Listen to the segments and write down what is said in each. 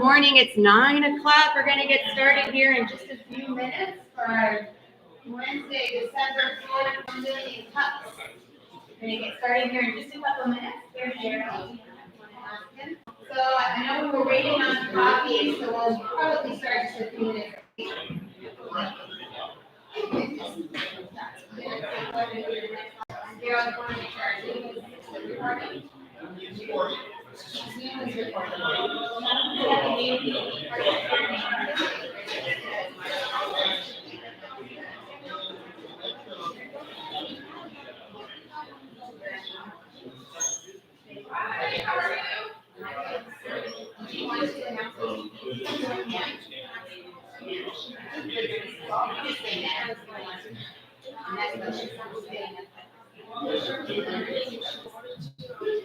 morning. It's 9 o'clock. We're going to get started here in just a few minutes for our Wednesday, December 4th, 1 million cups. We're going to get started here in just a couple minutes. There's Gerald. So I know we're waiting on coffee, so we'll probably start just a few minutes. Gerald, want to make sure our Zoom is recording? Zoom is recording.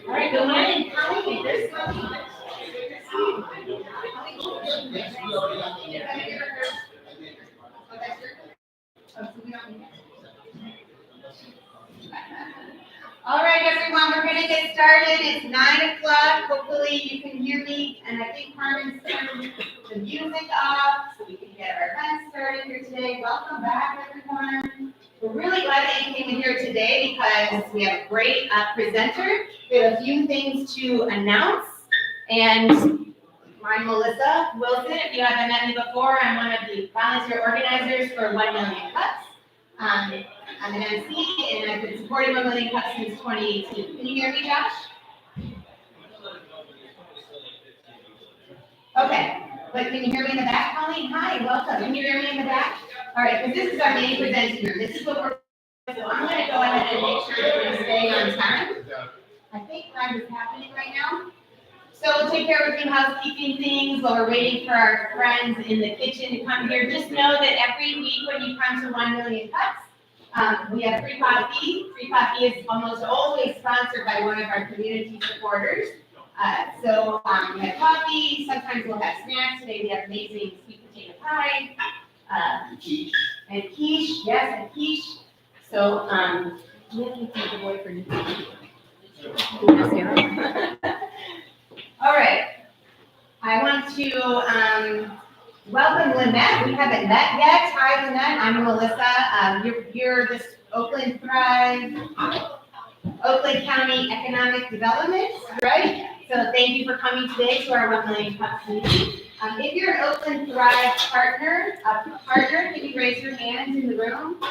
All right, good morning. All right, everyone, we're going to get started. It's 9 o'clock. Hopefully you can hear me. And I think Carmen's turned the music off so we can get our event started here today. Welcome back, everyone. We're really glad that you came in here today because we have a great presenter. We have a few things to announce. And I'm Melissa Wilson. If you haven't met me before, I'm one of the volunteer organizers for 1 Million Cups. I'm an MC, and I've been supporting 1 Million Cups since 2018. Can you hear me, Josh? Okay, but can you hear me in the back, Colleen? Hi, welcome. Can you hear me in the back? All right, because this is our main presenting room. This is what we're, so I'm going to go ahead and make sure that we're staying on time. I think time is happening right now. So we'll take care of a few housekeeping things while we're waiting for our friends in the kitchen to come here. Just know that every week when you come to 1 Million Cups, we have free coffee. Free coffee is almost always sponsored by one of our community supporters. So we have coffee. Sometimes we'll have snacks. Today we have amazing sweet potato pie. And quiche. Yes, and quiche. So do you have anything to avoid for you? All right. I want to welcome Lynette. We haven't met yet. Hi, Lynette. I'm Melissa. You're this Oakland THRIVE, Oakland County Economic Development, right? So thank you for coming today to our 1 Million Cups meeting. If you're an Oakland THRIVE partner, can you raise your hands in the room?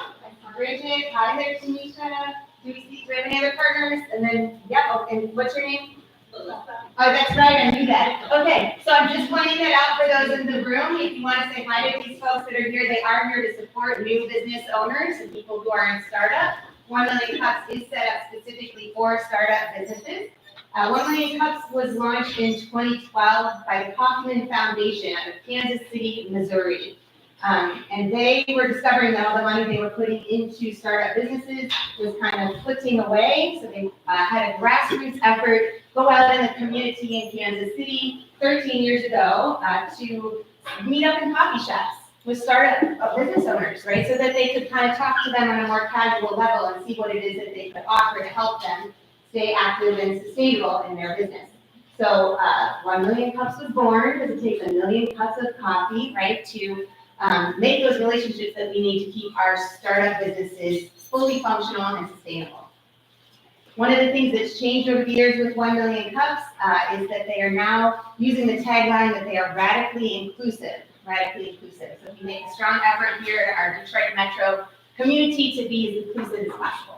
Bridget, hi there, Tanisha. Do we have any other partners? And then, yeah, and what's your name? Oh, that's right, I knew that. Okay, so I'm just pointing that out for those in the room. If you want to say hi to these folks that are here, they are here to support new business owners and people who are in startup. 1 Million Cups is set up specifically for startup businesses. 1 Million Cups was launched in 2012 by the Kaufman Foundation out of Kansas City, Missouri. And they were discovering that all the money they were putting into startup businesses was kind of flipping away. So they had a grassroots effort go out in the community in Kansas City 13 years ago to meet up in coffee shops with startup business owners, right? So that they could kind of talk to them on a more casual level and see what it is that they could offer to help them stay active and sustainable in their business. So 1 Million Cups was born because it takes 1 million cups of coffee, right, to make those relationships that we need to keep our startup businesses fully functional and sustainable. One of the things that's changed over the years with 1 Million Cups is that they are now using the tagline that they are radically inclusive. So we make a strong effort here at our Detroit Metro community to be as inclusive as possible.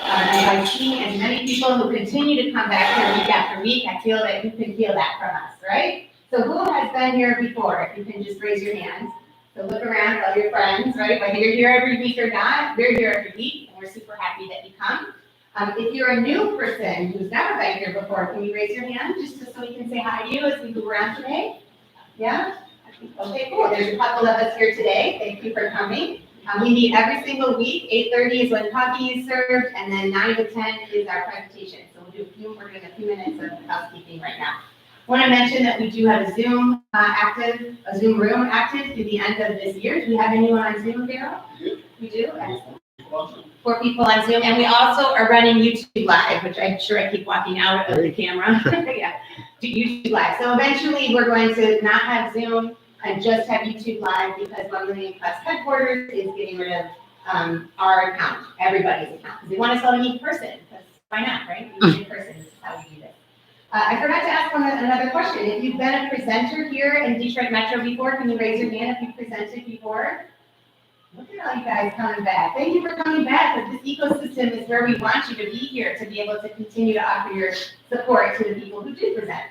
And by seeing as many people who continue to come back here week after week, I feel that you can feel that from us, right? So who has been here before? If you can just raise your hands. So look around at all your friends, right? Whether you're here every week or not, we're here every week, and we're super happy that you come. If you're a new person who's never been here before, can you raise your hand just so we can say hi to you as we move around today? Yeah? Okay, cool. There's a couple of us here today. Thank you for coming. We meet every single week. 8:30 is when coffee is served, and then 9 to 10 is our presentation. So we're doing a few minutes of housekeeping right now. I want to mention that we do have a Zoom room active through the end of this year. Do we have anyone on Zoom, Daryl? We do? Excellent. 4 people on Zoom, and we also are running YouTube Live, which I'm sure I keep walking out of the camera. Yeah. YouTube Live. So eventually we're going to not have Zoom and just have YouTube Live because 1 Million Plus headquarters is getting rid of our account, everybody's account. Because they want us all to meet in person. Because why not, right? We meet in person. This is how we do this. I forgot to ask another question. If you've been a presenter here in Detroit Metro before, can you raise your hand if you've presented before? Look at all you guys coming back. Thank you for coming back, because this ecosystem is where we want you to be here to be able to continue to offer your support to the people who do present.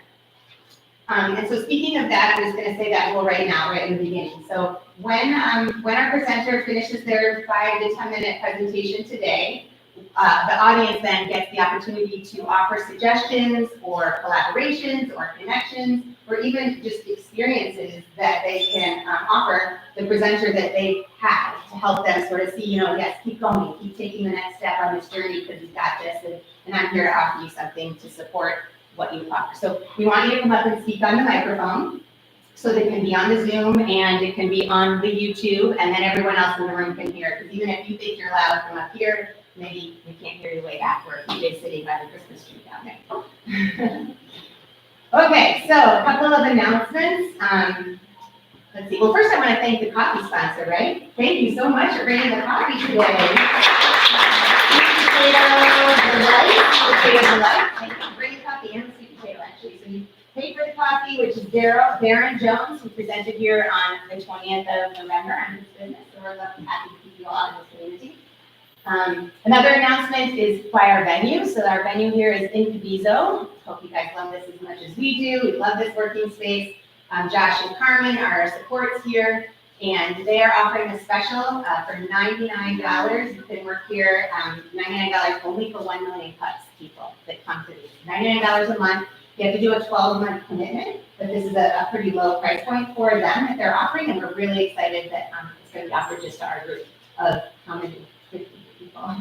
And so speaking of that, I'm just going to say that rule right now, right in the beginning. So when our presenter finishes their 5 to 10 minute presentation today, the audience then gets the opportunity to offer suggestions or collaborations or connections or even just experiences that they can offer the presenter that they have to help them sort of see, yes, keep going, keep taking the next step on this journey because you've got this, and I'm here to offer you something to support what you offer. So we want you to come up and speak on the microphone so that it can be on the Zoom and it can be on the YouTube, and then everyone else in the room can hear, because even if you think you're loud from up here, maybe we can't hear you way back where you're sitting by the Christmas tree down there. Okay, so a couple of announcements. Let's see. Well, first I want to thank the coffee sponsor, right? Thank you so much for bringing the coffee today. Potato delight. Bring coffee and sweet potato, actually. So you pay for the coffee, which is Darren Jones, who presented here on the 20th of November on his business. So we're happy to keep you all in this community. Another announcement is by our venue. So our venue here is Incubizo. Hope you guys love this as much as we do. We love this working space. Josh and Carmen are our supports here, and they are offering a special for $99. You can work here, $99 only for 1 million plus people that come to these. $99 a month. You have to do a 12-month commitment, but this is a pretty low price point for them that they're offering, and we're really excited that it's going to be offered just to our group of how many? 50 people.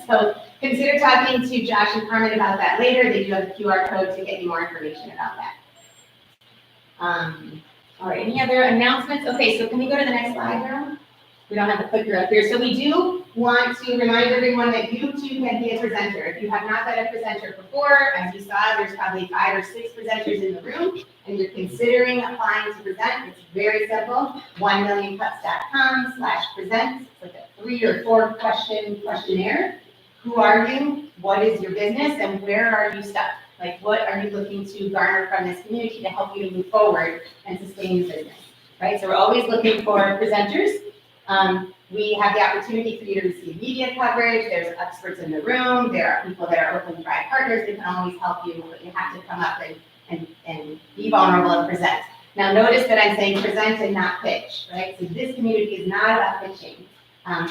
So consider talking to Josh and Carmen about that later. They do have a QR code to get you more information about that. All right, any other announcements? Okay, so can we go to the next slide now? We don't have the clicker up here. So we do want to remind everyone that you too can be a presenter. If you have not been a presenter before, as you saw, there's probably 5 or 6 presenters in the room, and you're considering applying to present. It's very simple. 1millioncups.com/present. It's like a 3 or 4 question questionnaire. Who are you? What is your business? And where are you stuck? Like, what are you looking to garner from this community to help you to move forward and sustain your business, right? So we're always looking for presenters. We have the opportunity for you to receive media coverage. There's experts in the room. There are people that are Oakland THRIVE partners that can always help you, but you have to come up and be vulnerable and present. Now, notice that I'm saying present and not pitch, right? So this community is not about pitching.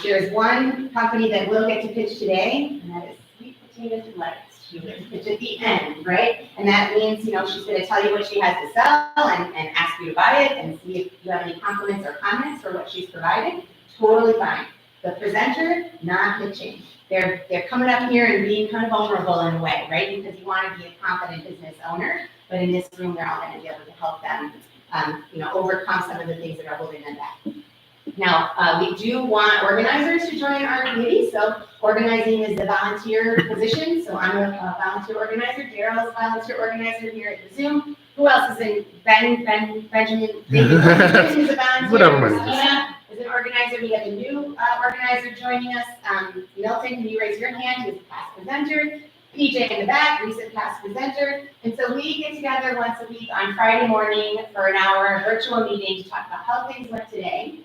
There's one company that will get to pitch today, and that is Sweet Potato Delight. She will pitch at the end, right? And that means, she's going to tell you what she has to sell and ask you to buy it and see if you have any compliments or comments for what she's providing. Totally fine. The presenter, not pitching. They're coming up here and being kind of vulnerable in a way, right? Because you want to be a confident business owner, but in this room, they're all going to be able to help them, overcome some of the things that are holding them back. Now, we do want organizers to join our committee. So organizing is the volunteer position. So I'm a volunteer organizer. Darryl is a volunteer organizer here at the Zoom. Who else is in? Benjamin is a volunteer. Whatever. Christina is an organizer. We have a new organizer joining us. Milton, can you raise your hand? Who's a past presenter. PJ in the back, recent past presenter. And so we get together once a week on Friday morning for an hour virtual meeting to talk about how things went today.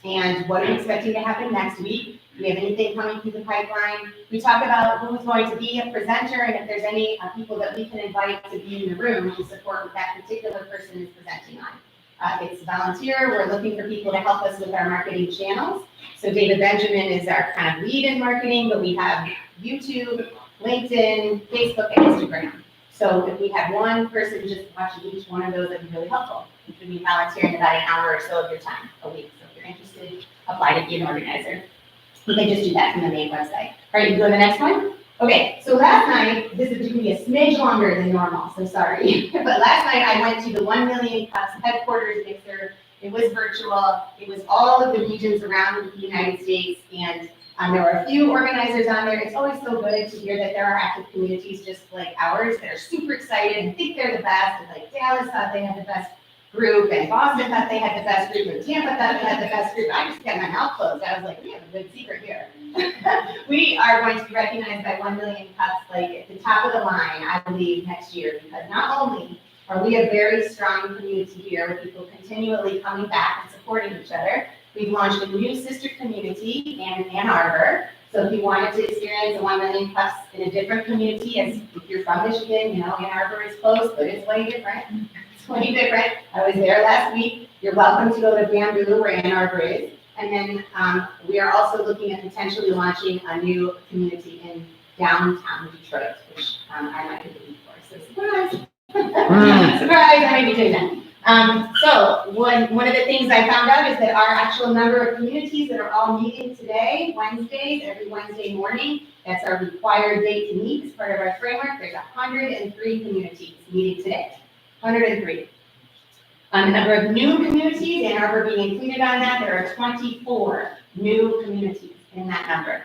And what are you expecting to happen next week? Do we have anything coming through the pipeline? We talk about who's going to be a presenter and if there's any people that we can invite to be in the room to support what that particular person is presenting on. It's volunteer. We're looking for people to help us with our marketing channels. So David Benjamin is our kind of lead in marketing, but we have YouTube, LinkedIn, Facebook, and Instagram. So if we had one person just watching each one of those, that'd be really helpful. You should be volunteering about an hour or so of your time a week. Interested, apply to be an organizer. You can just do that from the main website. All right, you go to the next one. Okay, so last night, this is going to be a smidge longer than normal, so sorry. But last night I went to the 1 Million Cups headquarters mixer. It was virtual. It was all of the regions around the United States, and There were a few organizers on there. It's always so good to hear that there are active communities just like ours that are super excited and think they're the best. And like Dallas thought they had the best group, and Boston thought they had the best group, and Tampa thought they had the best group. I just got my mouth closed. I was like, we have a good secret here. We are going to be recognized by 1 million cups, like at the top of the line, I believe, next year, because not only are we a very strong community here with people continually coming back and supporting each other, we've launched a new sister community in Ann Arbor. So if you wanted to experience the 1 million cups in a different community, as if you're from Michigan, you know, Ann Arbor is close, but it's way different. It's way different. I was there last week. You're welcome to go to Bamboo, where Ann Arbor is. And then we are also looking at potentially launching a new community in downtown Detroit, which I might be looking for. So surprise! Surprise! I may be doing that. So one of the things I found out is that our actual number of communities that are all meeting today, Wednesdays, every Wednesday morning, that's our required date to meet as part of our framework. There's 103 communities meeting today. 103. The number of new communities, Ann Arbor being included on that, there are 24 new communities in that number.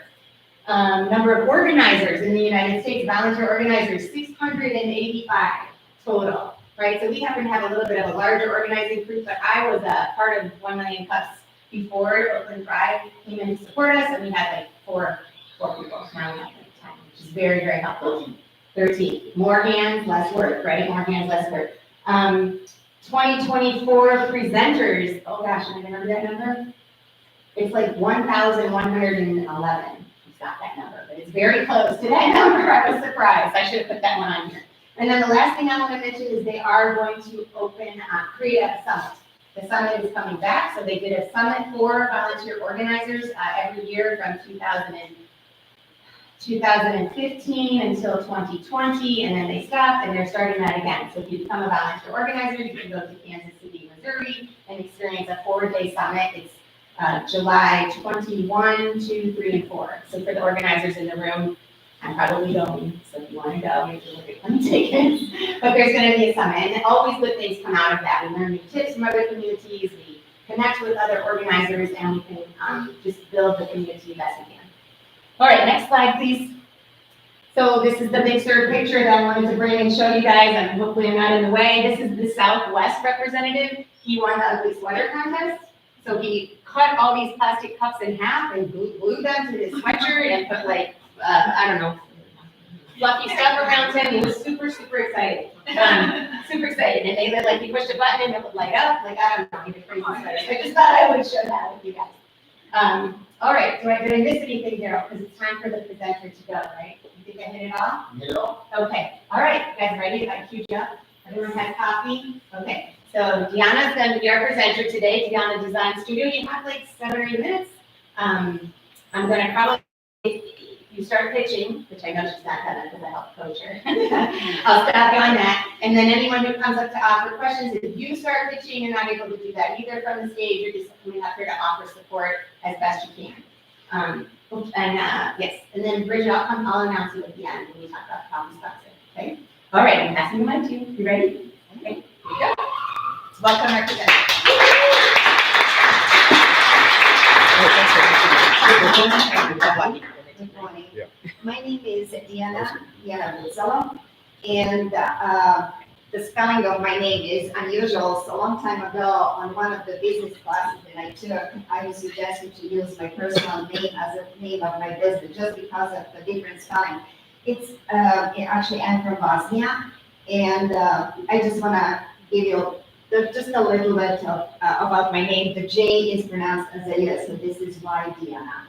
Number of organizers in the United States, volunteer organizers, 685 total, right? So we happen to have a little bit of a larger organizing group, but I was a part of 1 million cups before Oakland THRIVE came in to support us, and we had like four people. Now we have like 10, which is very, very helpful. 13. More hands, less work, right? More hands, less work. 2024 presenters. Oh gosh, I remember that number. It's like 1,111. It's not that number, but it's very close to that number. I was surprised. I should have put that one on here. And then the last thing I want to mention is they are going to create a summit. The summit is coming back, so they did a summit for volunteer organizers every year from 2015 until 2020, and then they stopped, and they're starting that again. So if you become a volunteer organizer, you can go to Kansas City, Missouri, and experience a 4-day summit. It's July 21, 2, 3, and 4. So for the organizers in the room, I'm probably going, so if you want to go, you can look at some tickets. But there's going to be a summit, and always good things come out of that. We learn new tips from other communities, we connect with other organizers, and we can just build the community best we can. All right, next slide, please. So this is the big sort of picture that I wanted to bring and show you guys, and hopefully I'm not in the way. This is the Southwest representative. He won the ugly sweater contest. So he cut all these plastic cups in half and glued them to his sweatshirt and put like, I don't know, fluffy stuff around him. He was super, super excited. Super excited. And they would like, he pushed a button and it would light up. Like, I don't know, he was crazy excited. I just thought I would share that with you guys. All right, did I miss anything, Daryl? Because it's time for the presenter to go, right? You think I hit it all? Yeah. Okay, all right, you guys ready? If I queued you up? Everyone has coffee? Okay, so Dijana's going to be our presenter today, Dijana Design Studio. You have like 7 or 8 minutes. I'm going to probably, if you start pitching, which I know she's not gonna because I helped coach her, I'll stop you on that. And then anyone who comes up to offer questions, if you start pitching, you're not able to do that either from the stage. You're just coming up here to offer support as best you can. Yes, and then Bridget, I'll announce you at the end when we talk about problem sponsor. Okay. All right, I'm passing the mic to you. You ready? Okay. Here you go. Welcome, our presenter. Good morning. Yeah. My name is Dijana and the spelling of my name is unusual. So a long time ago, on one of the business classes that I took, I was suggested to use my personal name as a name of my business just because of the different spelling. It's actually, I'm from Bosnia, and I just want to give you just a little bit of, about my name. The J is pronounced as a yes, so this is why Dijana.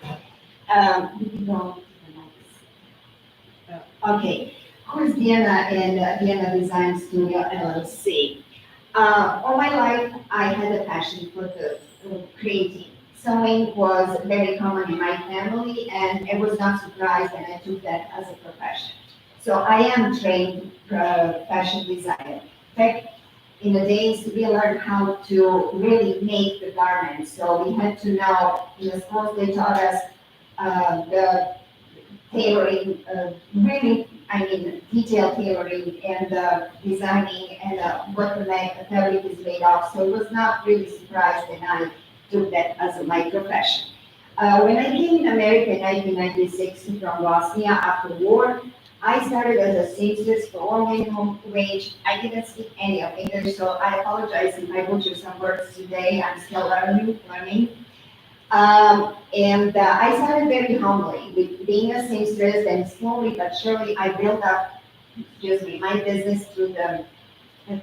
You can go to the next. Okay, who is Dijana and Dijana Design Studio LLC? All my life, I had a passion for the creating. Sewing was very common in my family, and I was not surprised, and I took that as a profession. So I am trained fashion designer. In fact, in the days, we learned how to really make the garments. So we had to know, in the schools, they taught us the tailoring, really, detailed tailoring and designing and what the fabric is made of. So it was not really surprised that I took that as my profession. When I came in America in 1996 from Bosnia after war, I started as a seamstress for all minimum wage. I didn't speak any of English, so I apologize if I butcher some words today. I'm still learning. I started very humbly with being a seamstress, and slowly but surely I built up, my business through the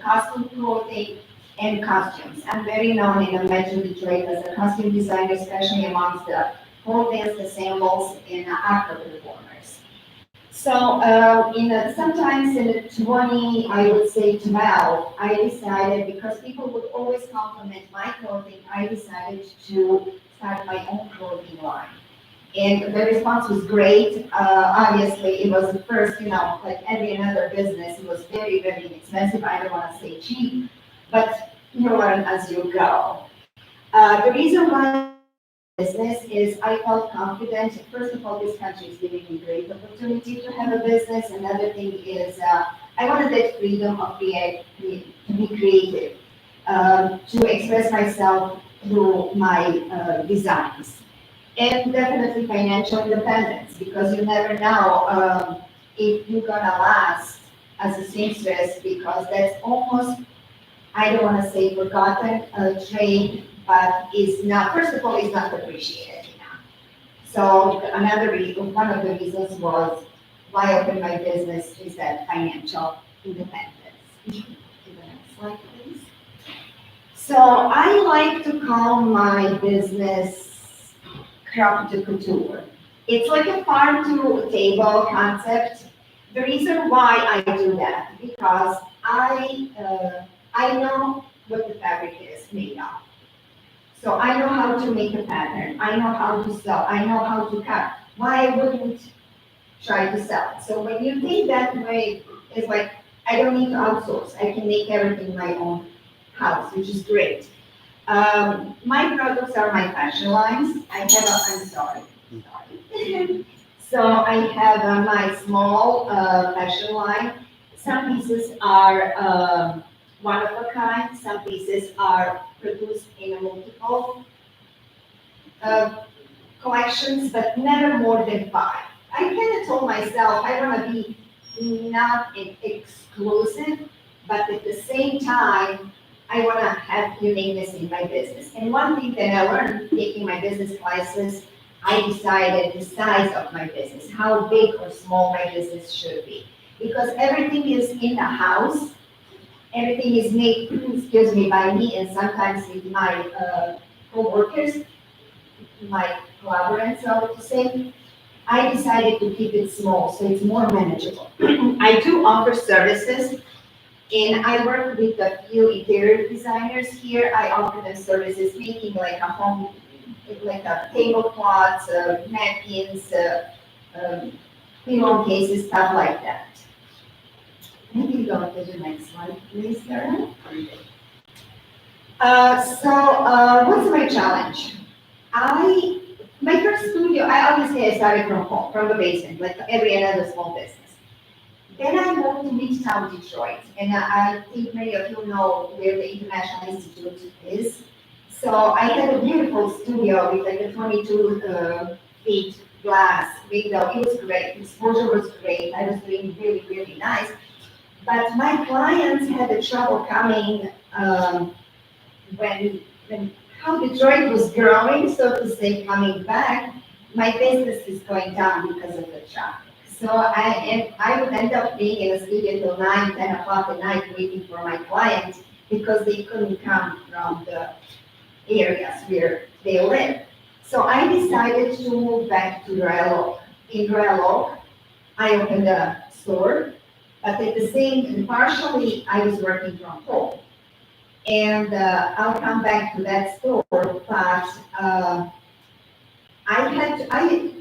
costume clothing and costumes. I'm very known in the Metro Detroit as a costume designer, especially amongst the pole dance ensembles and opera performers. So, sometimes in the 20, I would say 12, I decided, because people would always compliment my clothing, I decided to start my own clothing line. And the response was great. Obviously, it was the first, like every another business, it was very, very expensive. I don't want to say cheap, but you learn as you go. The reason why business is I felt confident. First of all, this country is giving me great opportunity to have a business. Another thing is I wanted that freedom of to be creative, to express myself through my designs. And definitely financial independence, because you never know if you're gonna last as a seamstress, because that's almost, I don't wanna say forgotten trade, but is not, first of all, is not appreciated enough. So another reason, one of the reasons was why I opened my business is that financial independence. To the next slide, please. So I like to call my business crop to couture. It's like a farm to table concept. The reason why I do that, because I know what the fabric is made of. So I know how to make a pattern. I know how to sew. I know how to cut. Why I wouldn't try to sell it? So when you think that way, it's like I don't need to outsource. I can make everything in my own house, which is great. My products are my fashion lines. I have I'm sorry. So I have my small fashion line. Some pieces are one of a kind. Some pieces are produced in a multiple collections, but never more than 5. I kind of told myself I want to be not exclusive, but at the same time, I want to have uniqueness in my business. And one thing that I learned taking my business classes, I decided the size of my business, how big or small my business should be. Because everything is in the house, everything is made, excuse me, by me and sometimes with my co-workers, my collaborators, I would say. I decided to keep it small, so it's more manageable. I do offer services, and I work with a few interior designers here. I offer them services, making like a home, like a tablecloths, napkins, pillowcases, stuff like that. Maybe go to the next slide, please, Sarah. What's my challenge? My first studio, I started from home, from the basement, like every other small business. Then I moved to Midtown Detroit, and I think many of you know where the International Institute is. So I had a beautiful studio with like a 22 feet glass window. It was great. Exposure was great. I was doing really, really nice. But my clients had the trouble coming when how Detroit was growing, so to say, coming back. My business is going down because of the traffic. So I would end up being in a studio till 9, 10 o'clock at night waiting for my clients because they couldn't come from the areas where they live. So I decided to move back to Royal Oak. In Royal Oak, I opened a store, but at the same, partially I was working from home. And I'll come back to that store, but in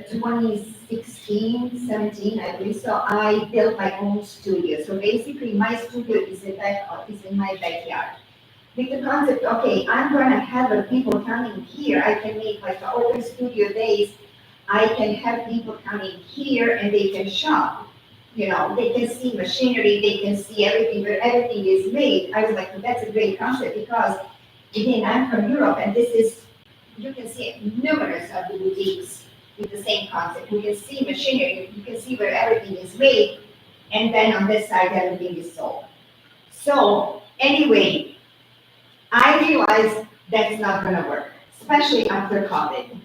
2016, 17, I believe, so I built my own studio. So basically, my studio is in my backyard. With the concept, okay, I'm gonna have people coming here. I can make like open studio days. I can have people coming here and they can shop. You know, they can see machinery, they can see everything, where everything is made. I was like, well, that's a great concept because, again, I'm from Europe and this is you can see numerous of the boutiques with the same concept. You can see machinery, you can see where everything is made, and then on this side, everything is sold. So anyway, I realized that's not gonna work, especially after COVID.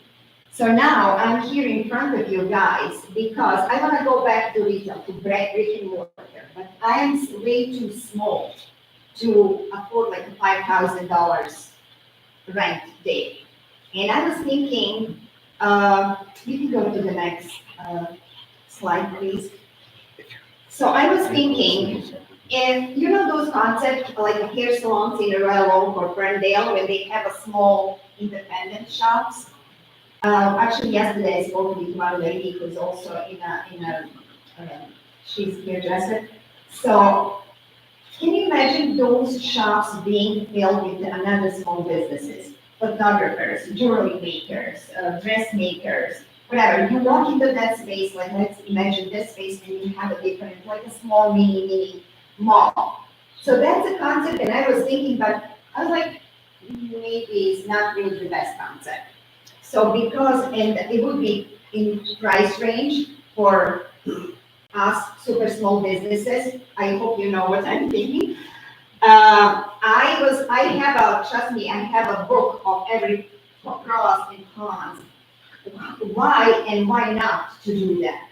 So now I'm here in front of you guys because I wanna go back to retail, to brick and mortar, but I am way too small to afford like a $5,000 rent day. And I was thinking, you can go to the next slide, please. So I was thinking, if you know those concepts like hair salons in Royal Oak or Ferndale, when they have a small independent shops. Actually, yesterday I spoke with one lady who's also in a she's hairdresser. So can you imagine those shops being filled with another small businesses, photographers, jewelry makers, dressmakers, whatever. You walk into that space, like let's imagine this space, and you have a different, like a small mini mall. So that's a concept, and I was thinking, but I was like, maybe it's not really the best concept. So because, and it would be in price range for us super small businesses. I hope you know what I'm thinking. Trust me, I have a book of every pros and cons. Why and why not to do that?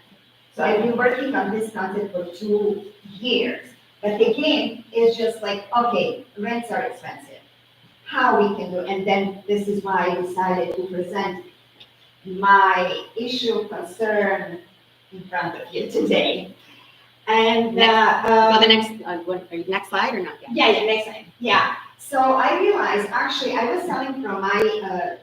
So I've been working on this concept for 2 years. But again, it's just like, okay, rents are expensive. How we can do, and then this is why I decided to present my issue concern in front of you today. And Well, the next slide or not yet? yeah, next time. Yeah. So I realized actually I was selling from my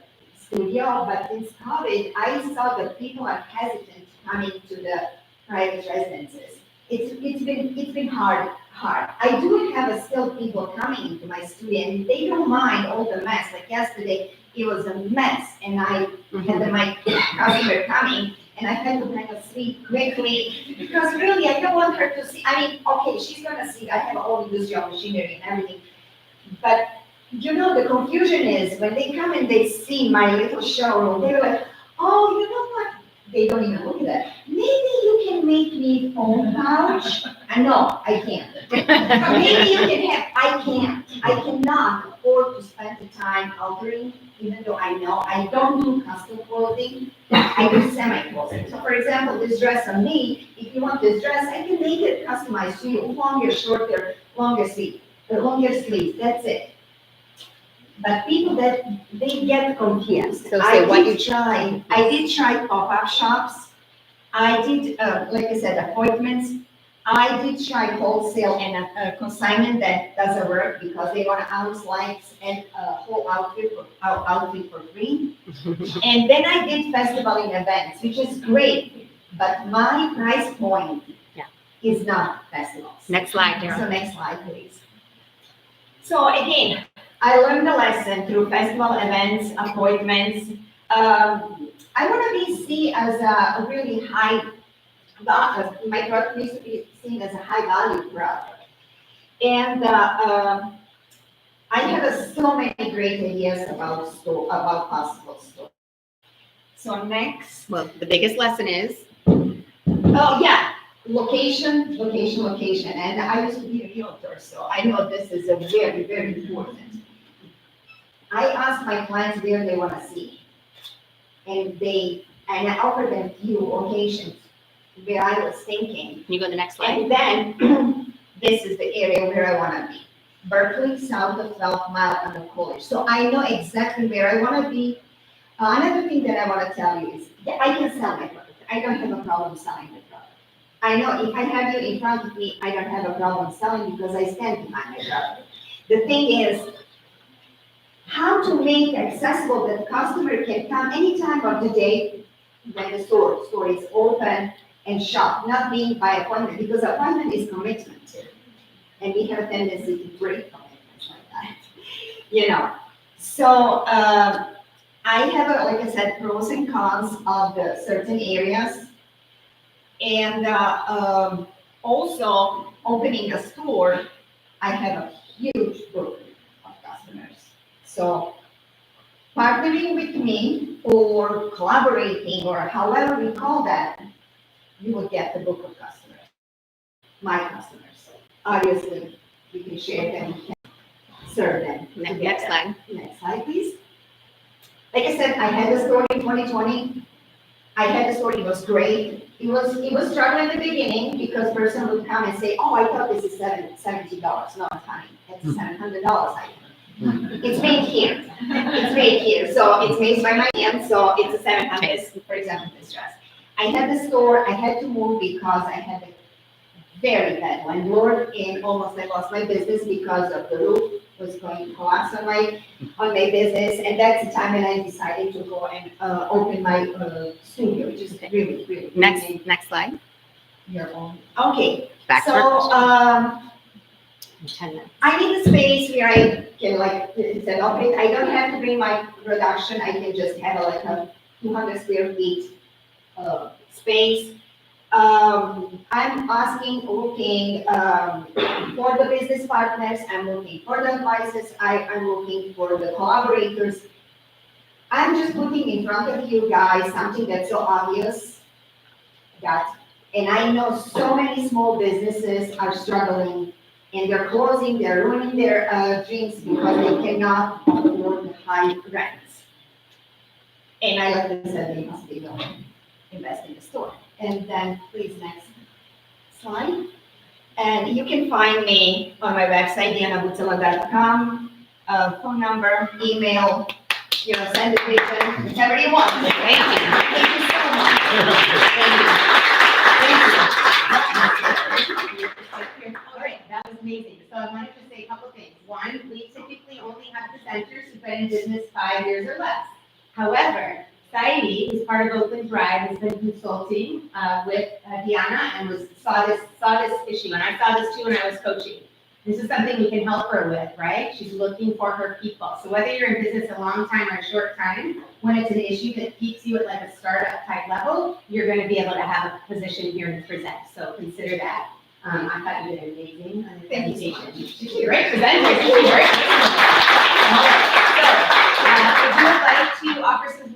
studio, but since COVID, I saw that people are hesitant coming to the private residences. It's been hard. I do have still people coming into my studio, and they don't mind all the mess. Like yesterday, it was a mess, and I had my customer coming, and I had to kind of sweep quickly because really I don't want her to see. I mean, okay, she's gonna see. I have all industrial machinery and everything, but you know the confusion is when they come and they see my little showroom, they're like, oh, you know what? They don't even look at that. Maybe you can make me phone pouch. No, I can't. Maybe you can have. I can't. I cannot afford to spend the time altering, even though I know I don't do custom clothing. I do semi-clothing. So for example, this dress on me, if you want this dress, I can make it customized to you, longer, shorter, longer sleeve, that's it. But people that, they get confused. So say what you I did try pop-up shops. I did, like I said, appointments. I did try wholesale and a consignment that doesn't work because they want arms lights and a whole outfit for free. And then I did festival and events, which is great, but my price point is not festivals. Next slide, Daryl. So next slide, please. So again, I learned the lesson through festival events, appointments. I want to be seen as a really high, my product needs to be seen as a high value product. And I have so many great ideas about possible store. So next. Well, the biggest lesson is, Oh, yeah, location. And I used to be a realtor, so I know this is a very, very important. I ask my clients where they want to see. And I offer them few locations where I was thinking. can you go to the next slide? And then this is the area where I want to be. Berkeley, south of 12 Mile on the college. So I know exactly where I want to be. Another thing that I want to tell you is that I can sell my product. I don't have a problem selling the product. I know if I have you in front of me, I don't have a problem selling because I stand behind my product. The thing is, how to make accessible that the customer can come any time of the day when the store is open and shop, not being by appointment, because appointment is commitment. And we have a tendency to break commitments like that, you know. So I have, like I said, pros and cons of the certain areas. And also opening a store, I have a huge book of customers. So partnering with me or collaborating or however we call that, you will get the book of customers, my customers. Obviously, we can share them, we can serve them. Next slide. Next slide, please. Like I said, I had the store in 2020. I had the store, it was great. It was struggling at the beginning because person would come and say, oh, I thought this is $70. No, honey, it's $700 item. It's made here. It's made here. So it's made by my hand, so it's a 700, for example, this dress. I had the store, I had to move because I had a very bad landlord and almost I lost my business because of the roof was going to collapse on my business. And that's the time when I decided to go and open my studio, which is really, really. Next slide. Your own. Okay, Back so, 10 minutes. I need a space where I can like set up it. I don't have to bring my production. I can just have like a 200 square feet space. I'm looking for the business partners. I'm looking for the advisors. I'm looking for the collaborators. I'm just putting in front of you guys something that's so obvious that, and I know so many small businesses are struggling and they're closing, they're ruining their dreams because they cannot afford the high rents. And I like to say they must be going to invest in the store. And then please next slide. And you can find me on my website, dijanabutala.com, phone number, email, send a picture, whatever you want. Thank you. Thank you so much. Thank you. All right, that was amazing. So I wanted to say a couple things. One, we typically only have presenters who've been in business 5 years or less. However, Saidi, who's part of Oakland THRIVE, has been consulting with Dijana and saw this issue. And I saw this too when I was coaching. This is something we can help her with, right? She's looking for her people. So whether you're in business a long time or a short time, when it's an issue that keeps you at like a startup type level, you're going to be able to have a position here to present. So consider that. I thought you did amazing on your presentation. She's a great presenter. She's great. All right. So if you would like to offer some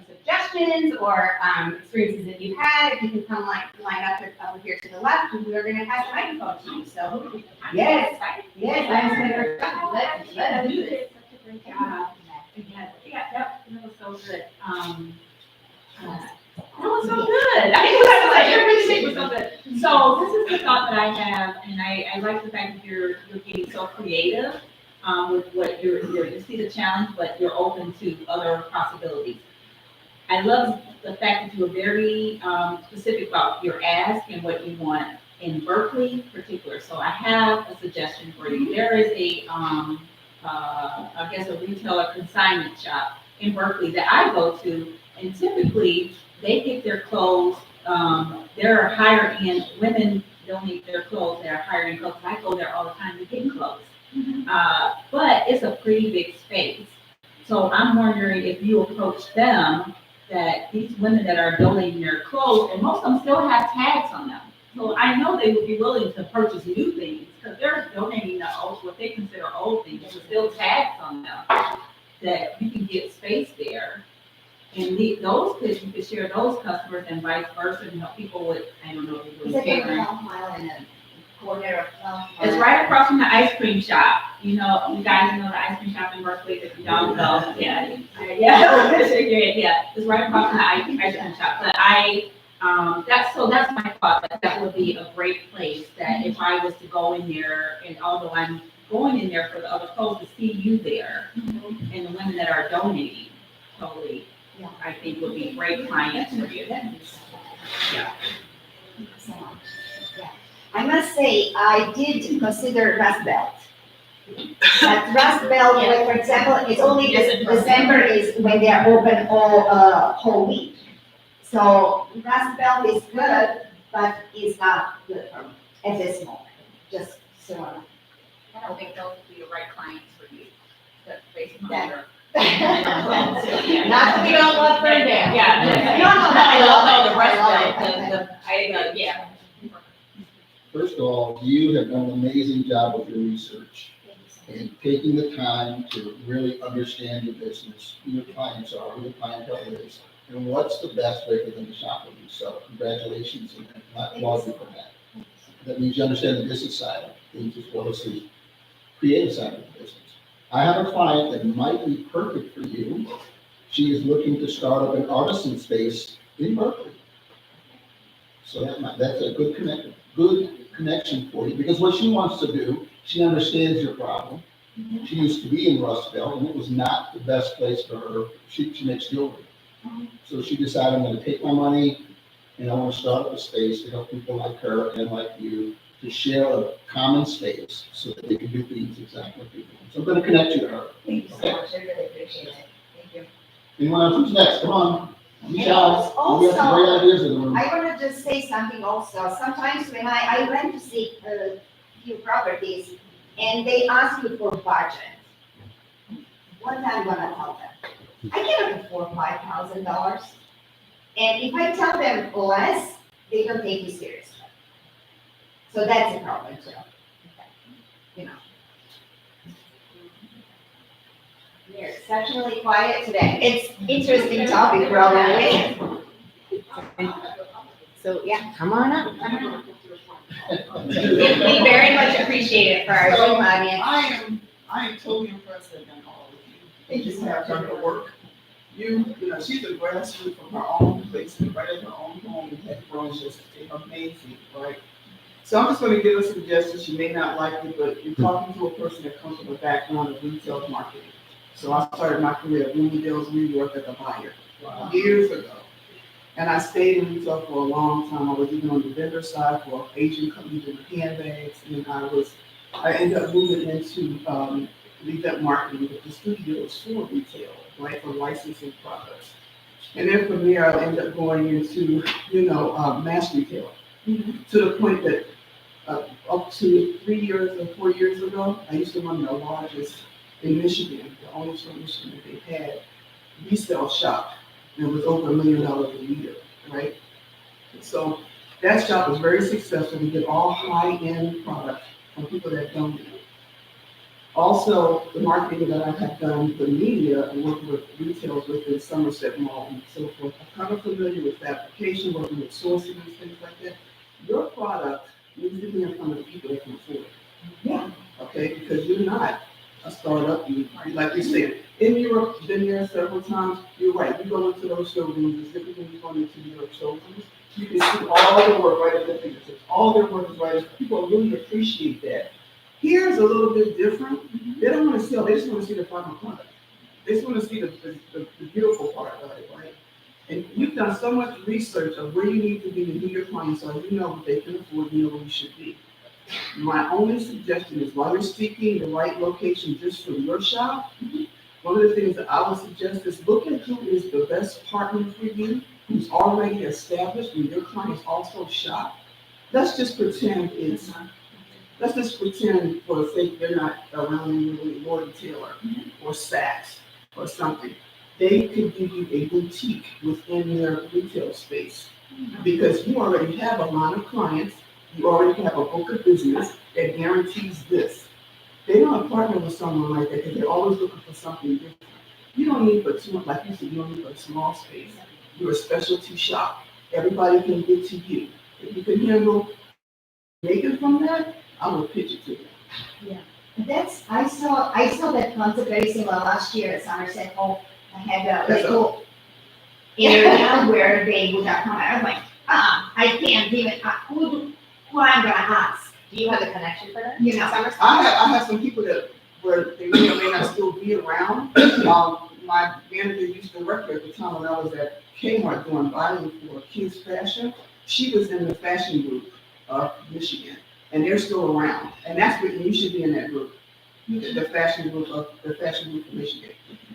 suggestions or experiences that you've had, if you can come line up over here to the left, and we're going to have the microphone to you. So yes, I'm going to let's do this. Yeah, that was so good. That was so good. I think your presentation was so good. So this is the thought that I have, and I like the fact that you're getting so creative with what you see the challenge, but you're open to other possibilities. I love the fact that you were very specific about your ask and what you want in Berkeley in particular. So I have a suggestion for you. There is I guess a retailer consignment shop in Berkeley that I go to, and typically they get their clothes. They're higher end women donate their clothes. They're higher end clothes. I go there all the time to get clothes, but it's a pretty big space. So I'm wondering if you approach them, that these women that are donating their clothes, and most of them still have tags on them. So I know they would be willing to purchase new things because they're donating the old, what they consider old things, with still tags on them, that you can get space there. And those kids, you could share those customers and vice versa, and help people with, I don't know if you're Is it doing in catering. a mile in a corner of Mile? It's right across from the ice cream shop. You guys know the ice cream shop in Berkeley, if you don't know. Yeah. It's right across from the ice cream shop. But that's my thought, that would be a great place, that if I was to go in there, and although I'm going in there for the other clothes, to see you there, and the women that are donating, totally, I think would be great clients for you. Yeah. I must say, I did consider Rust Belt. But Rust Belt, like for example, it's only December is when they are open all whole week. So Rust Belt is good, but it's not good for me at this moment. Just so. I don't think those would be the right clients for you, but based on Yeah. your. Not that we don't love Ferndale. Yeah. No, I love the rest of it, First of all, you have done an amazing job with your research. and taking the time to really understand your business, who your clients are, who your clientele is, and what's the best way for them to shop with you. So congratulations and I applaud you for that. That means you understand the business side of things as well as the creative side of the business. I have a client that might be perfect for you. She is looking to start up an artisan space in Berkeley. So that's a good connection for you, because what she wants to do, she understands your problem. She used to be in Rustville, and it was not the best place for her. She makes jewelry. So she decided, I'm gonna take my money, and I wanna start up a space to help people like her and like you to share a common space so that they can do things exactly like you do. So I'm gonna connect you to her. Thank you so much, I really appreciate it, thank you. Anyone else? Who's next? Come on. You And shall. We got some great ideas in the room. I want to just say something also. Sometimes when I went to see a few properties and they ask you for budget, what I'm gonna tell them? I cannot afford $5,000. And if I tell them less, they don't take you seriously. So that's a problem too. You know. You're exceptionally quiet today. It's interesting topic, probably. So, yeah, come on up. We very much appreciate it for our Zoom audience. I am totally impressed with all of you. You just have done the work. You know, she's a grassroots from her own place, right at her own home, and had grown just amazing, right? So I'm just gonna give a suggestion. She may not like it, but you're talking to a person that comes from a background of retail marketing. So I started my career at Bloomingdale's, New York, as a buyer years ago. And I stayed in retail for a long time. I was even on the vendor side for Asian companies in handbags. And I ended up moving into event marketing with the studios for retail, right, for licensing products. And then from there, I ended up going into, mass retail, to the point that up to 3 years or 4 years ago, I used to run the largest in Michigan, the only store in Michigan that they had, resale shop. And it was over $1 million a year, right? So that shop was very successful. We did all high-end product from people that don't know. Also, the marketing that I have done, the media, and working with retailers within Somerset Mall and so forth. I'm kind of familiar with fabrication, working with sourcing and things like that. Your product needs to be in front of the people that can afford it. Yeah. Okay, because you're not a startup, like you said. In Europe, been there several times, you're right, you go into those showrooms, it's different when you go into New York showrooms, you can see all the work right at their fingertips, all their work is right, people really appreciate that. Here's a little bit different, they don't wanna sell, they just wanna see the final product. They just wanna see the beautiful part of it, right? And you've done so much research of where you need to be and who your clients are, you know what they can afford, you know where you should be. My only suggestion is while you're seeking the right location just for your shop, one of the things that I would suggest is look at who is the best partner for you, who's already established, and your clients also shop. Let's just pretend for the sake they're not around you, Lord Taylor or Saks or something. They could give you a boutique within their retail space because you already have a line of clients. You already have a book of business that guarantees this. They don't partner with someone like that because they're always looking for something different. You don't need but too much, like you said, you don't need but a small space. You're a specialty shop. Everybody can get to you. If you can handle making from that, I will pitch it to you. Yeah. I saw that concept very similar last year at Somerset Hall. I had a little area where they would have come. I was like, I can't even, who I'm gonna ask? Do you have a connection for that? You know, I have some people that where they may or may not still be around. My manager used to work there at the time when I was at Kmart doing buying for Kids Fashion. She was in the fashion group of Michigan, and they're still around. And that's what you should be in that group, the fashion group of Michigan.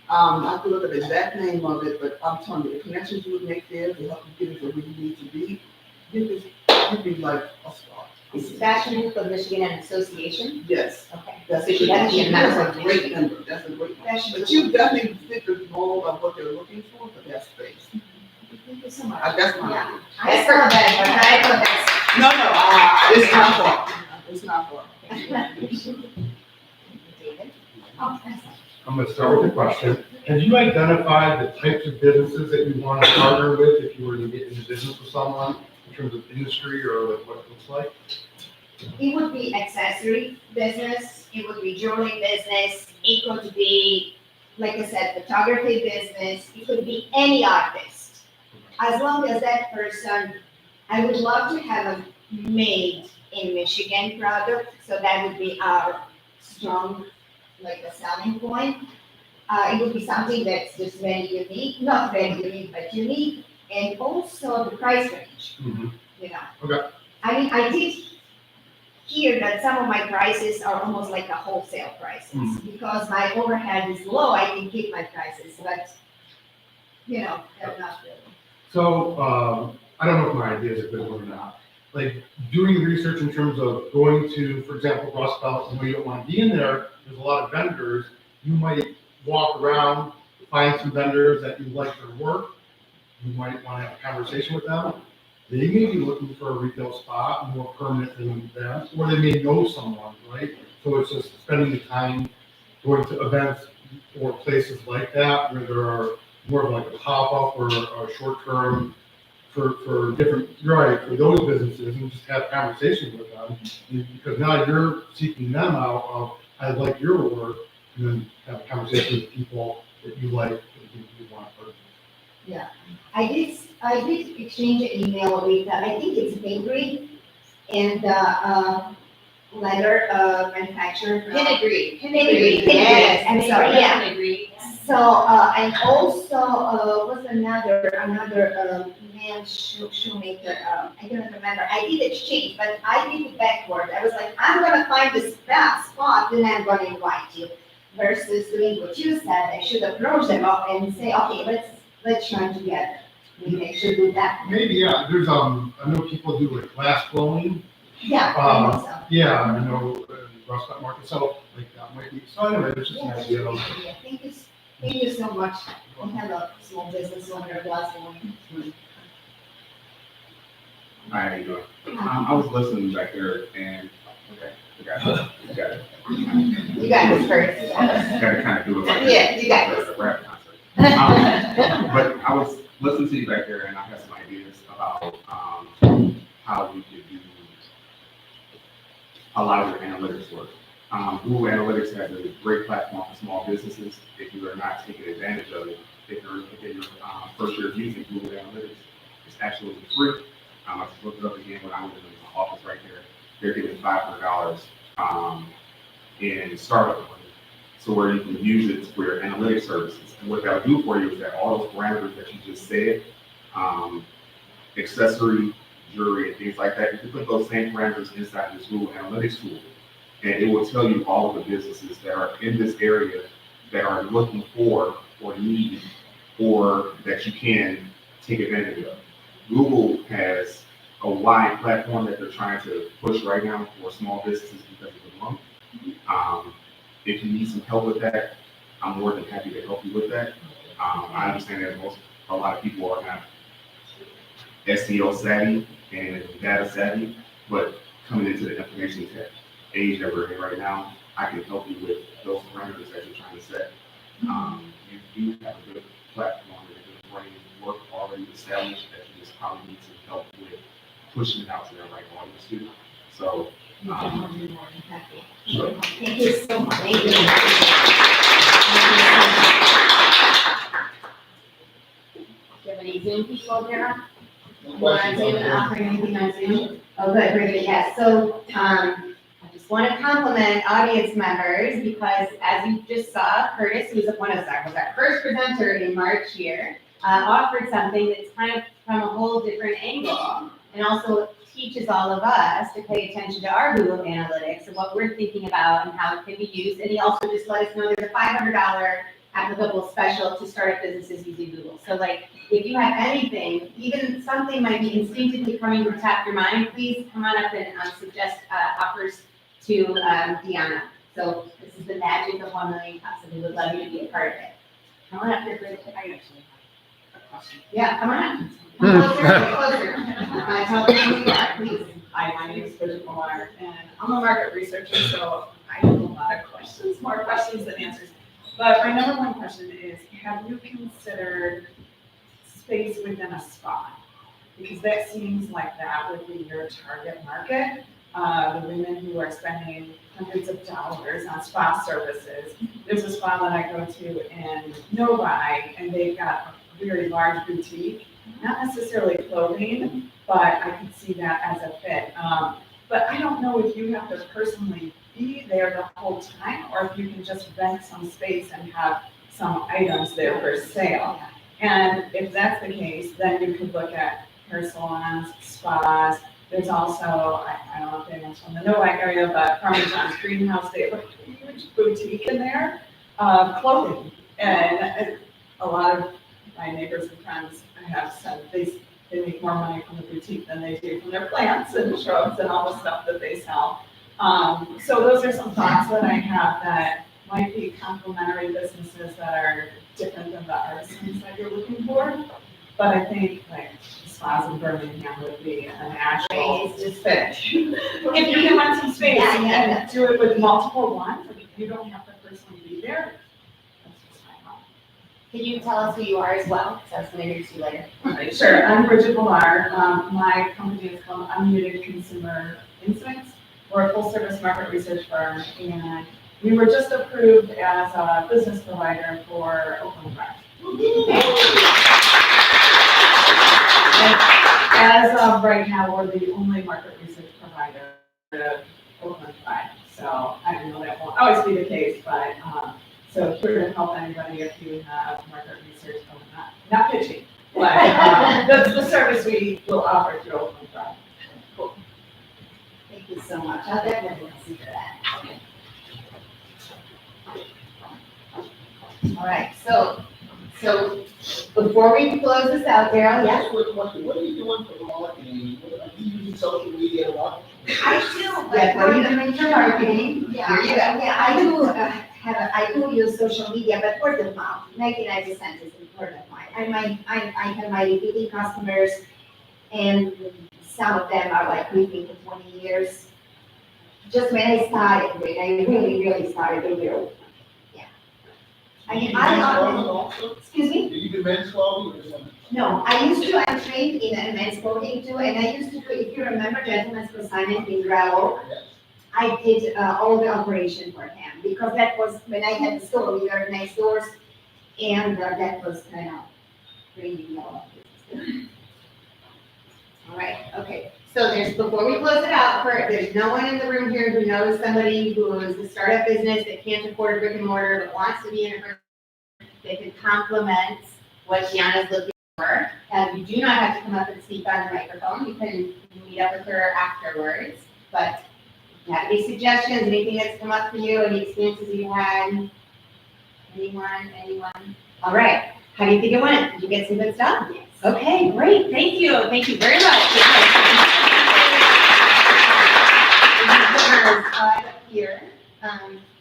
I have to look at the exact name of it, but I'm telling you, the connections you would make there to help you get into where you need to be, you'd be like a star. Is Fashion Group of Michigan an association? Yes. Okay. That's So she has to be a member of a great Michigan. member, that's a great member. But you definitely fit the mold of what they're looking for that space. thank you so much. That's my Yeah. idea. I saw that, No, it's not far. It's not far. David? Oh, that's- I'm gonna start with a question. Have you identified the types of businesses that you want to partner with if you were to get into business with someone in terms of industry or like what it looks like? It would be accessory business, it would be jewelry business, it could be, like I said, photography business, it could be any artist. As long as that person, I would love to have a made in Michigan product, so that would be our strong, like a selling point. It would be something that's just very unique, not very unique, but unique, and also the price range, you know. Okay. I mean, I did hear that some of my prices are almost like a wholesale prices, because my overhead is low, I can keep my prices, but, you know, they're not really. So, I don't know if my idea is a good one or not. Like, doing research in terms of going to, for example, Rust Belt, and where you don't want to be in there, there's a lot of vendors. You might walk around, find some vendors that you like their work. You might want to have a conversation with them. They may be looking for a retail spot, more permanent than them, or they may know someone, right? So it's just spending the time going to events or places like that where there are more of like a pop-up or a short-term for different, right, for those businesses, and just have conversations with them. Because now you're seeking them out of, I like your work, and then have a conversation with people that you like, that you want to purchase. I did exchange an email with, I think it's Bakery and, leather, manufacturer. Pedigree. Yes, I'm sorry, yeah. Pedigree. So, and also, was another man shoemaker, I don't remember, I did exchange, but I did it backward. I was like, I'm gonna find this best spot, then I'm gonna invite you. Versus doing what you said, I should approach them up and say, okay, let's try together. Maybe I should do that. Maybe, yeah, there's, I know people do like glass blowing. Yeah, I think so. Yeah, I know, Rust Belt market, so like that might be, so anyway, it's just an Yeah, that's idea. a great idea. Thank you so much. We have a small business owner, glass one. Hi, how you doing? I was listening back there and, okay, I got it. You got this first. Gotta kind of do it like Yeah, you got this. a rap concert. But I was listening to you back there and I had some ideas about, how we could do a lot of your analytics work. Google Analytics has a great platform for small businesses. If you are not taking advantage of it, if you're in your first year of using Google Analytics, it's actually free. I just looked it up again when I was in the office right there. They're giving $500 in startup money. So where you can use it for your analytics services. And what that'll do for you is that all those parameters that you just said, accessory, jewelry, and things like that, you can put those same parameters inside this Google Analytics tool. And it will tell you all of the businesses that are in this area that are looking for or need, or that you can take advantage of. Google has a wide platform that they're trying to push right now for small businesses because of the month. If you need some help with that, I'm more than happy to help you with that. I understand that a lot of people are not SEO savvy and data savvy, but coming into the information tech age that we're in right now, I can help you with those parameters that you're trying to set. You do have a good platform and a good brain work already established that you just probably need some help with pushing it out to their right audience too. So, sure. Thank you so much. Thank you. Do you have any Zoom people there? On Zoom, offering anything on Zoom? Oh, good, we're gonna, yes, so, I just want to compliment audience members, because as you just saw, Curtis, who's one of our, was our first presenter in March here, offered something that's kind of from a whole different angle, and also teaches all of us to pay attention to our Google Analytics and what we're thinking about and how it can be used, and he also just let us know there's a $500 applicable special to startup businesses using Google. So like, if you have anything, even something might be instinctively coming to the top of your mind, please come on up and suggest offers to Dijana. So this is the magic of 1 million cups, and we would love you to be a part of it. Come on up here, Bridget. I actually have a question. Yeah, come on up. Come closer. Tell them who you are, please. Hi, my name is Bridget Millar, and I'm a market researcher, so I have a lot of questions, more questions than answers. But my number one question is, have you considered space within a spa? Because that seems like that would be your target market. The women who are spending hundreds of dollars on spa services. There's a spa that I go to in Novi, and they've got a very large boutique, not necessarily clothing, but I could see that as a fit. But I don't know if you have to personally be there the whole time, or if you can just rent some space and have some items there for sale. And if that's the case, then you could look at hair salons, spas. There's also, I don't know if anyone's from the Novi area, but Parmesan's Greenhouse, they have a huge boutique in there, clothing. And a lot of my neighbors and friends have said they make more money from the boutique than they do from their plants and shrubs and all the stuff that they sell. So those are some thoughts that I have that might be complementary businesses that are different than the artisans that you're looking for. But I think like spas in Birmingham would be a natural fit. If you can rent some space and do it with multiple ones, you don't have to personally be there. That's just my thought. Can you tell us who you are as well? Because I was going to introduce you later. Okay, sure. I'm Bridget Villar. My company is called Unmuted Consumer Insights. We're a full-service market research firm, and we were just approved as a business provider for Oakland THRIVE. As of right now, we're the only market research provider to Oakland THRIVE. So I don't know that won't always be the case, but so here to help anybody if you have market research, not pitching, but that's the service we will offer through Oakland THRIVE. Cool. Thank you so much. I'll definitely consider that. All right, so before we close this out, Daryl, yes? Quick question, what are you doing for marketing? Are you using social media a lot? I do, Yes, but what are you doing for marketing? yeah, Here you go. yeah, I do use social media, but word of mouth, 99% is word of mouth. I have my repeating customers, and some of them are like with me for 20 years. Just when I started, when I really started, they were, yeah. Excuse me? Do you do men's clothing or just women's? No, I'm trained in men's clothing too, and I used to do, if you remember Gentleman's Consignment in Raoul, Yes. I did all the operation for him, because that was when I had the store, we were next doors, and that was kind of bringing me all of this. All right, okay. So before we close it out, there's no one in the room here who knows somebody who is a startup business that can't afford a brick and mortar, but wants to be in a brick that can complement what Dijana's looking for. You do not have to come up and speak on the microphone. You can meet up with her afterwards. But if you have any suggestions, anything that's come up for you, any experiences you had? Anyone? All right. How do you think it went? Did you get some good stuff? Yes. Okay, great. Thank you. Thank you very much. Up here.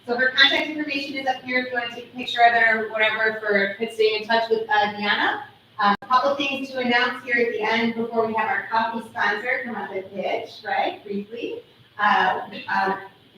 So her contact information is up here if you want to take a picture of it or whatever for staying in touch with Dijana. A couple things to announce here at the end before we have our coffee sponsor come up and pitch, right, briefly.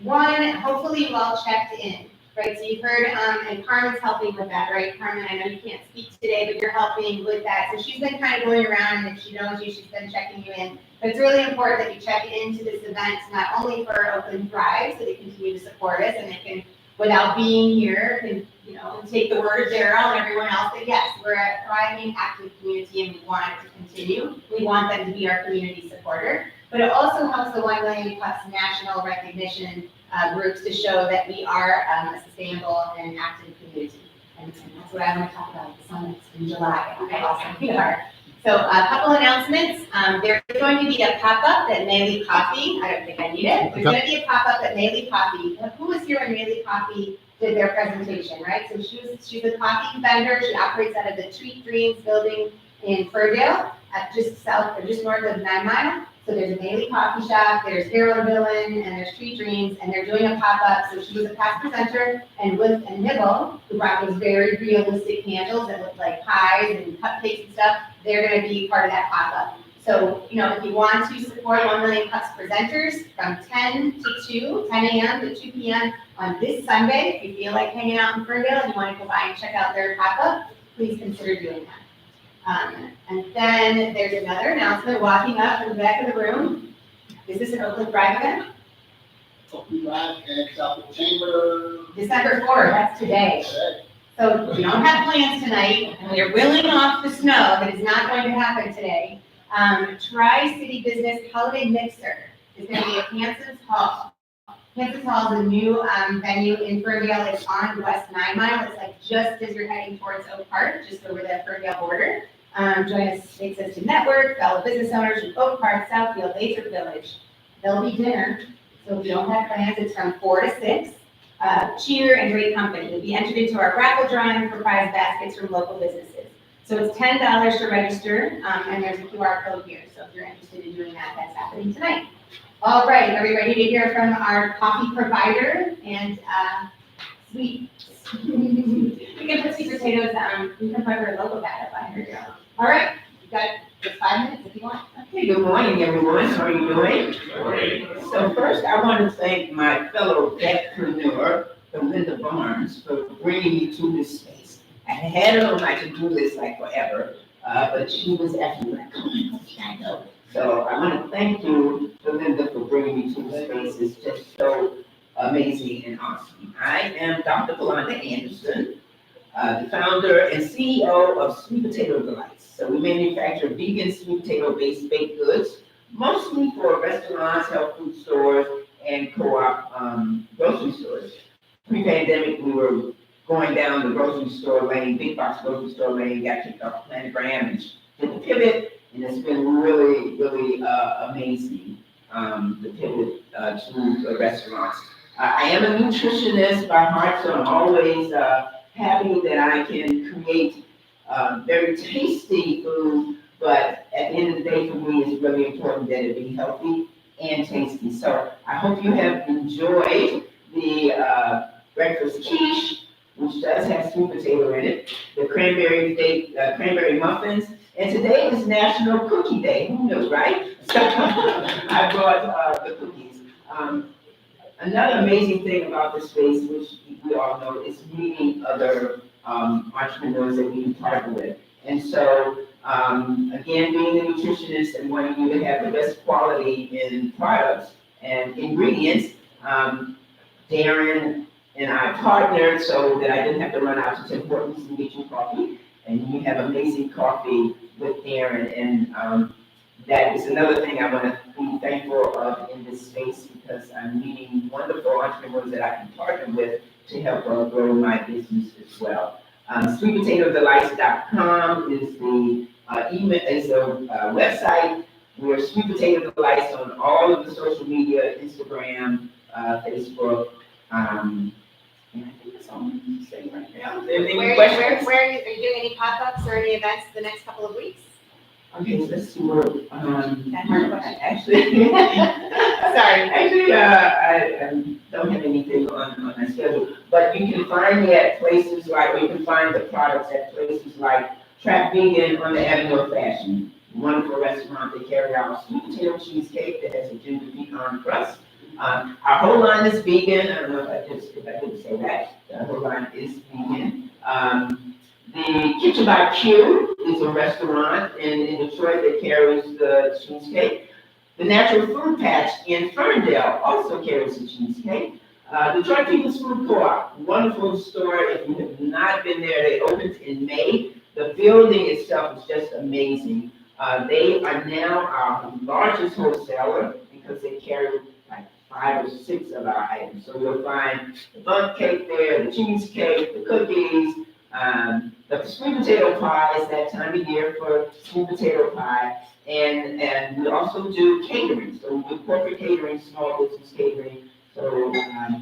One, hopefully you all checked in, right? So you've heard, and Carmen's helping with that, right? Carmen, I know you can't speak today, but you're helping with that. So she's been kind of going around, and if she knows you, she's been checking you in. But it's really important that you check into this event, not only for Oakland THRIVE, so they continue to support us, and they can, without being here, can, take the word of Daryl and everyone else that yes, we're a thriving, active community, and we want it to continue. We want them to be our community supporter. But it also helps the 1 million plus national recognition groups to show that we are a sustainable and active community. And that's what I want to talk about, the summit in July. How awesome we are. So a couple announcements. There's going to be a pop-up at Maylee Coffee. I don't think I need it. There's going to be a pop-up at Maylee Coffee. Who was here when Maylee Coffee did their presentation, right? So she's a coffee vendor. She operates out of the Treat Dreams building in Ferndale, just north of 9 Mile. So there's a Maylee Coffee Shop, there's Harold Villain, and there's Treat Dreams, and they're doing a pop-up. So she was a past presenter, and Nibble, who brought those very realistic candles that look like pies and cupcakes and stuff, they're going to be part of that pop-up. So, if you want to support 1 Million Cups presenters from 10 to 2, 10 a.m. to 2 p.m. on this Sunday, if you feel like hanging out in Ferndale and you want to go by and check out their pop-up, please consider doing that. And then there's another announcement walking up from the back of the room. Is this an Oakland THRIVE event? Oakland THRIVE and South Chamber. December 4th, that's today. Okay. So if you don't have plans tonight, and you're willing off the snow, that is not going to happen today. Tri-City Business Holiday Mixer is going to be at Hanson's Hall. Hanson's Hall is a new venue in Ferndale. It's on West 9 Mile. It's like just as you're heading towards Oak Park, just over the Ferndale border. Join us, makes us to network, fellow business owners from Oak Park, Southfield, Lathrup Village. There'll be dinner, so if you don't have plans, it's from 4 to 6. Cheer and great company. You'll be entered into our raffle drawing for prize baskets from local businesses. So it's $10 to register, and there's a QR code here. So if you're interested in doing that, that's happening tonight. All right, are we ready to hear from our coffee provider and sweets? We can put sweet potatoes, we can put her logo back up on here. All right, you've got just 5 minutes if you want. Okay, good morning, everyone. How are you doing? So first, I want to thank my fellow petpreneur, Linda Barnes, for bringing me to this space. I had her on my to-do list like forever, but she was actually like, come on, I know. So I want to thank you, Belinda, for bringing me to this space. It's just so amazing and awesome. I am Dr. Belinda Anderson, the founder and CEO of Sweet Potato Delights. So we manufacture vegan sweet potato-based baked goods, mostly for restaurants, health food stores, and co-op grocery stores. Pre-pandemic, we were going down the grocery store lane, big box grocery store lane, got kicked off the planogram and did the pivot, and it's been really, really amazing, the pivot to the restaurants. I am a nutritionist by heart, so I'm always happy that I can create very tasty food, but at the end of the day, for me, it's really important that it be healthy and tasty. So I hope you have enjoyed the breakfast quiche, which does have sweet potato in it, the cranberry muffins, and today is National Cookie Day. Who knows, right? So I brought the cookies. Another amazing thing about this space, which we all know, is meeting other entrepreneurs that we can partner with. And so, again, being a nutritionist and wanting you to have the best quality in products and ingredients, Darren and I partnered so that I didn't have to run out to Tim Hortons and get you coffee. And you have amazing coffee with Darren. And that is another thing I want to be thankful of in this space, because I'm meeting wonderful entrepreneurs that I can partner with to help grow my business as well. SweetPotatoDelights.com is the website. We're Sweet Potato Delights on all of the social media, Instagram, Facebook. And I think that's all I'm going to say right now. Is there any questions? Where are you doing any pop-ups or any events the next couple of weeks? Okay, let's see where, That hard question. actually, Sorry. actually, I don't have anything on my schedule, but you can find me at places like, or you can find the products at places like Trap Vegan on the Avenue of Fashion, wonderful restaurant. They carry out sweet potato cheesecake that has a ginger pecan crust. Our whole line is vegan. I don't know if I didn't say that. The whole line is vegan. The Kitchen by Q is a restaurant in Detroit that carries the cheesecake. The Natural Food Patch in Ferndale also carries the cheesecake. Detroit People's Food Co-op, wonderful store. If you have not been there, they opened in May. The building itself is just amazing. They are now our largest wholesaler because they carry like 5 or 6 of our items. So you'll find the bundt cake there, the cheesecake, the cookies, the sweet potato pie is that time of year for sweet potato pie. And we also do catering. So we do corporate catering, small business catering. So, yeah.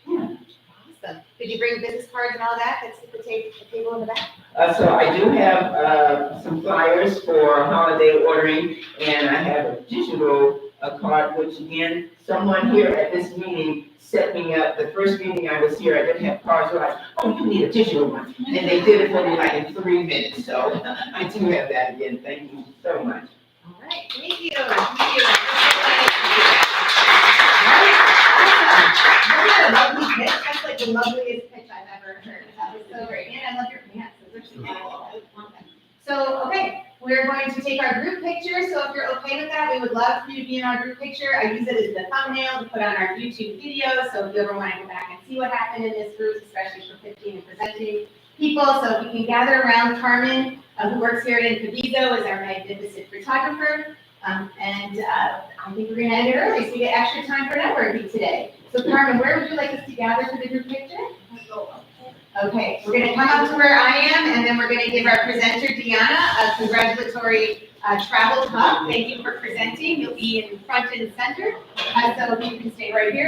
Awesome. Did you bring business cards and all that? That's at the table in the back? So I do have some flyers for holiday ordering, and I have a digital card, which again, someone here at this meeting set me up. The first meeting I was here, I didn't have cards. They're like, oh, you need a digital one. And they did it for me like in 3 minutes. So I do have that again. Thank you so much. All right, thank you. Thank you. Right, awesome. Wasn't that a lovely pitch? That's like the loveliest pitch I've ever heard. That was so great. And I love your pants. Those are so beautiful. So, okay, we're going to take our group picture. So if you're okay with that, we would love for you to be in our group picture. I use it as the thumbnail to put on our YouTube video. So if you ever want to go back and see what happened in this group, especially for 15 and presenting people. So if we can gather around Carmen, who works here at Incubizo as our magnificent photographer. I think we're gonna end it early, so we get extra time for networking today. So Carmen, where would you like us to gather for the group picture? Okay, we're gonna come up to where I am, and then we're gonna give our presenter, Dijana, a congratulatory travel hug. Thank you for presenting. You'll be in front and center. So if you can stay right here.